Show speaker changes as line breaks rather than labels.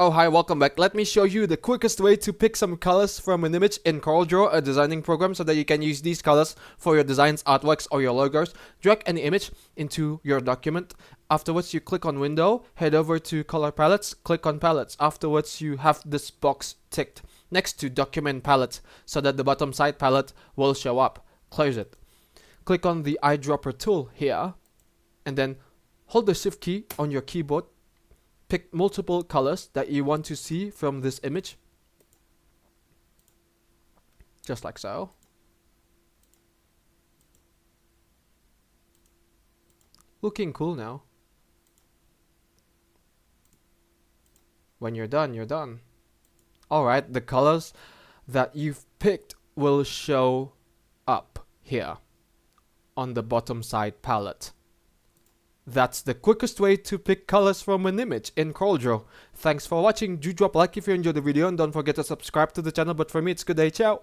Oh hi, welcome back. Let me show you the quickest way to pick some colors from an image in CorelDraw, a designing program, so that you can use these colors for your designs, artworks, or your logos. Drag any image into your document. Afterwards, you click on Window, head over to Color Palettes, click on Palettes. Afterwards, you have this box ticked next to Document Palette, so that the bottom side palette will show up. Close it. Click on the eyedropper tool here, and then hold the Shift key on your keyboard. Pick multiple colors that you want to see from this image, just like so. Looking cool now. When you're done, you're done. Alright, the colors that you've picked will show up here on the bottom side palette. That's the quickest way to pick colors from an image in CorelDraw. Thanks for watching. Do drop a like if you enjoyed the video and don't forget to subscribe to the channel. But for me, it's good day. Ciao.